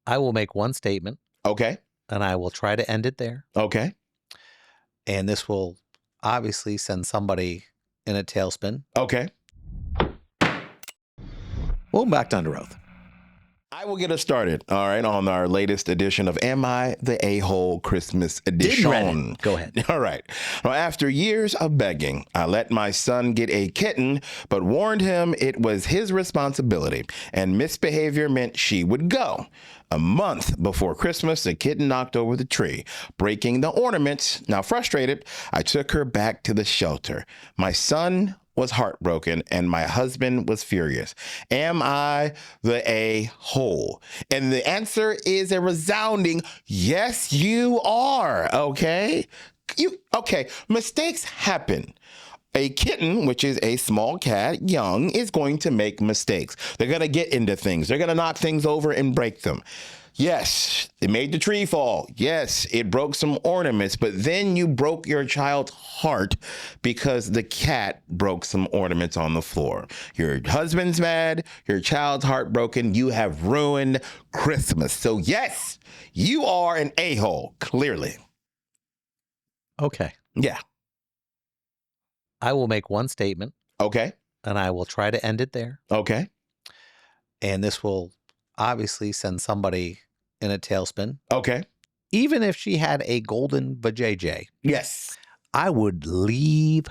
I will make one statement Okay. and I will try to end it there. Okay. And this will obviously send somebody in a tailspin. Okay. Welcome back to Under Oath. I will get us started, all right, on our latest edition of Am I the A-Hole Christmas Edition? Go ahead. All right. Well, after years of begging, I let my son get a kitten, but warned him it was his responsibility, and misbehavior meant she would go. A month before Christmas, the kitten knocked over the tree, breaking the ornaments. Now, frustrated, I took her back to the shelter. My son was heartbroken and my husband was furious. Am I the a-hole? And the answer is a resounding yes, you are. Okay? Mistakes happen. A kitten, which is a small cat, young, is going to make mistakes. They're going to get into things. They're going to knock things over and break them. Yes, it made the tree fall. Yes, it broke some ornaments, but then you broke your child's heart because the cat broke some ornaments on the floor. Your husband's mad, your child's heartbroken, you have ruined Christmas. So yes, you are an a-hole, clearly. Okay. Yeah. I will make one statement. Okay. And I will try to end it there. Okay. And this will obviously send somebody in a tailspin. Okay. Even if she had a golden vajayjay. Yes. I would leave.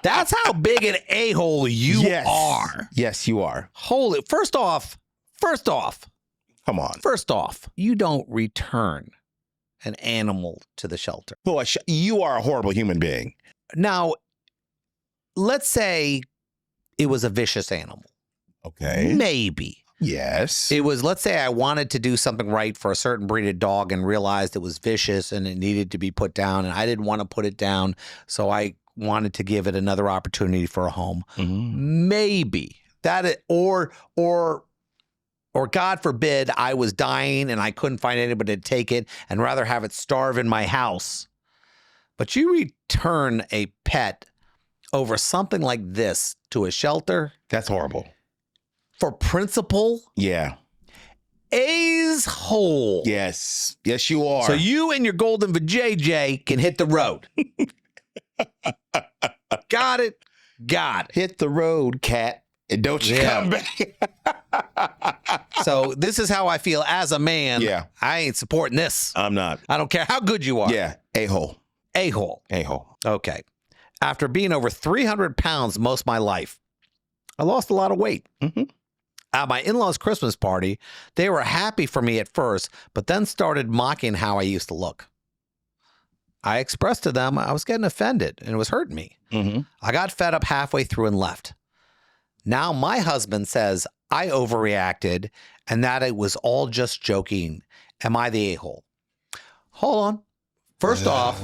That's how big an a-hole you are. Yes, you are. Holy, first off, Come on. you don't return an animal to the shelter. Boy, you are a horrible human being. Now, let's say it was a vicious animal. Okay. Maybe. Yes. It was, let's say I wanted to do something right for a certain breed of dog and realized it was vicious and it needed to be put down and I didn't want to put it down. So I wanted to give it another opportunity for a home. Mm-hmm. Maybe that, or God forbid I was dying and I couldn't find anybody to take it and rather have it starve in my house. But you return a pet over something like this to a shelter. That's horrible. For principle. Yeah. A's hole. Yes. Yes, you are. So you and your golden vajayjay can hit the road. Got it. Hit the road, cat. And don't you come back. So this is how I feel as a man. Yeah. I ain't supporting this. I'm not. I don't care how good you are. Yeah. A-hole. A-hole. A-hole. Okay. After being over 300 pounds most of my life, I lost a lot of weight. Mm-hmm. At my in-laws' Christmas party, they were happy for me at first, but then started mocking how I used to look. I expressed to them I was getting offended and it was hurting me. Mm-hmm. I got fed up halfway through and left. Now my husband says I overreacted and that it was all just joking. Am I the a-hole? Hold on. First off,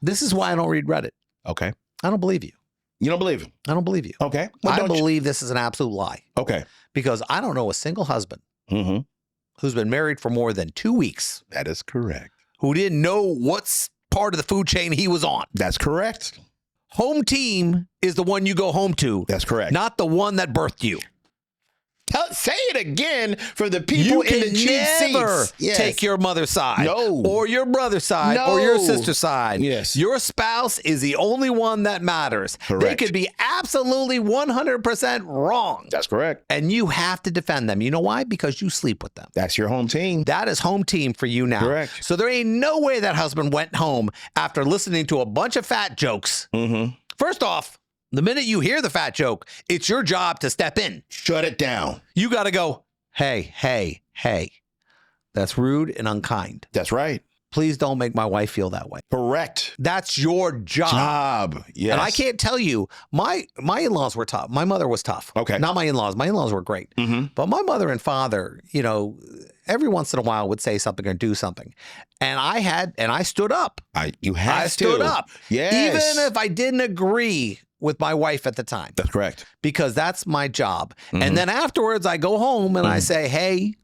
this is why I don't read Reddit. Okay. I don't believe you. You don't believe him? I don't believe you. Okay. Well, I believe this is an absolute lie. Okay. Because I don't know a single husband who's been married for more than 2 weeks. That is correct. Who didn't know what part of the food chain he was on. That's correct. Home team is the one you go home to. That's correct. Not the one that birthed you. Say it again for the people in the cheap never seats. Yes. take your mother's side. No. Or your brother's side. No. Or your sister's side. Yes. Your spouse is the only one that matters. Correct. They could be absolutely 100% wrong. That's correct. And you have to defend them. You know why? Because you sleep with them. That's your home team. That is home team for you now. Correct. So there ain't no way that husband went home after listening to a bunch of fat jokes. Mm-hmm. First off, the minute you hear the fat joke, it's your job to step in. Shut it down. You got to go, hey. That's rude and unkind. That's right. Please don't make my wife feel that way. Correct. That's your job. Yes. And I can't tell you, my in-laws were tough. My mother was tough. Okay. Not my in-laws. My in-laws were great. Mm-hmm. But my mother and father, you know, every once in a while would say something or do something. And I stood up. You have to. I stood up. Yes. Even if I didn't agree with my wife at the time. That's correct. Because that's my job. Mm-hmm. And then afterwards I go home and I say, hey,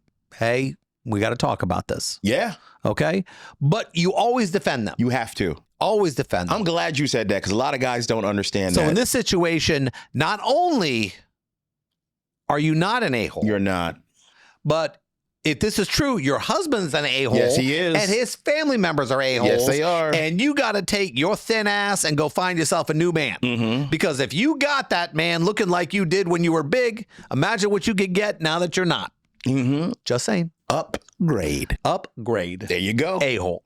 we got to talk about this. Yeah. Okay. But you always defend them. You have to. Always defend them. I'm glad you said that because a lot of guys don't understand that. So in this situation, not only are you not an a-hole? You're not. But if this is true, your husband's an a-hole. Yes, he is. And his family members are a-holes. Yes, they are. And you got to take your thin ass and go find yourself a new man. Mm-hmm. Because if you got that man looking like you did when you were big, imagine what you could get now that you're not. Mm-hmm. Just saying. Upgrade. Upgrade. There you go. A-hole.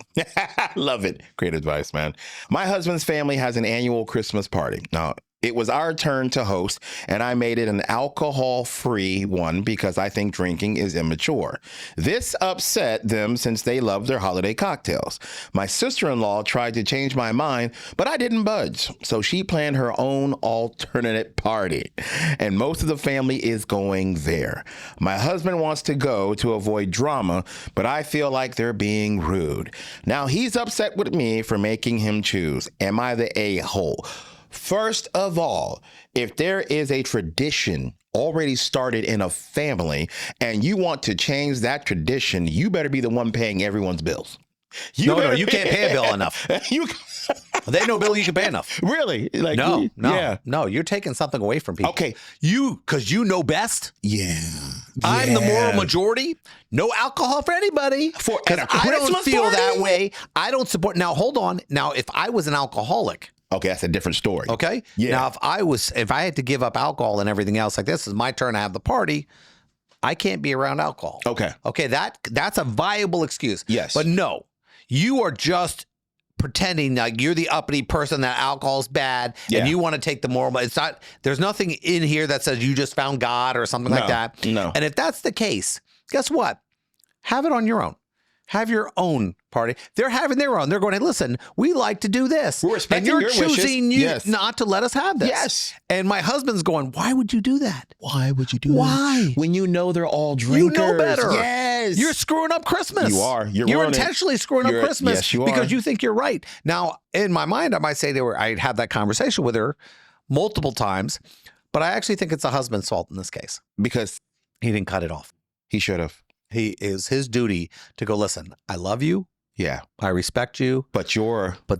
Love it. Great advice, man. My husband's family has an annual Christmas party. Now, it was our turn to host, and I made it an alcohol-free one because I think drinking is immature. This upset them since they love their holiday cocktails. My sister-in-law tried to change my mind, but I didn't budge. So she planned her own alternate party, and most of the family is going there. My husband wants to go to avoid drama, but I feel like they're being rude. Now, he's upset with me for making him choose. Am I the a-hole? First of all, if there is a tradition already started in a family and you want to change that tradition, you better be the one paying everyone's bills. You can't pay a bill enough. They ain't no bill you can pay enough. Really? Like, No, you're taking something away from people. Okay. Because you know best. Yeah. I'm the moral majority. No alcohol for anybody. Because I don't feel that way. I don't support. Now, hold on. Now, if I was an alcoholic. Okay, that's a different story. Okay. Yeah. Now, if I had to give up alcohol and everything else, like this is my turn to have the party, I can't be around alcohol. Okay. Okay. That's a viable excuse. Yes. But no, you are just pretending like you're the uppity person that alcohol's bad and you want to take the moral. It's not. There's nothing in here that says you just found God or something like that. No. And if that's the case, guess what? Have it on your own. Have your own party. They're having their own. They're going, hey, listen, we like to do this. We're respecting and you're your choosing wishes. not to let us have this. Yes. And my husband's going, why would you do that? Why would you do Why? that? When you know they're all drinkers. You know better. Yes. You're screwing up Christmas. You are. You're intentionally screwing up Christmas yes, you are. because you think you're right. Now, in my mind, I might say I'd had that conversation with her multiple times, but I actually think it's the husband's fault in this case. Because he didn't cut it off. He should have. He is his duty to go, listen, I love you. Yeah. I respect you. But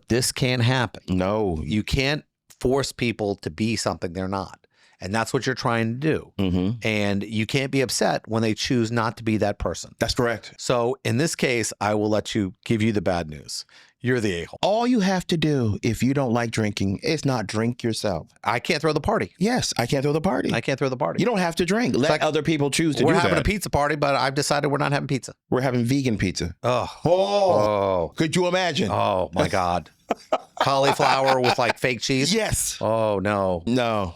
this can't happen. No. You can't force people to be something they're not. And that's what you're trying to do. Mm-hmm. And you can't be upset when they choose not to be that person. That's correct. So in this case, I will give you the bad news. You're the a-hole. All you have to do if you don't like drinking is not drink yourself. I can't throw the party. Yes, I can't throw the party. I can't throw the party. You don't have to drink. Let other people choose to do that. We're having a pizza party, but I've decided we're not having pizza. We're having vegan pizza. Oh. Could you imagine? Oh, my God. Cauliflower with like fake cheese? Yes. Oh, no. No.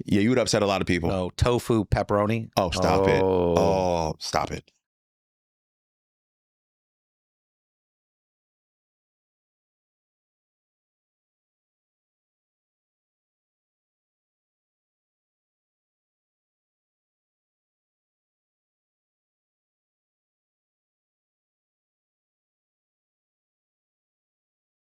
Yeah, you would upset a lot of people. No, tofu pepperoni. Oh, stop it. Oh, stop it.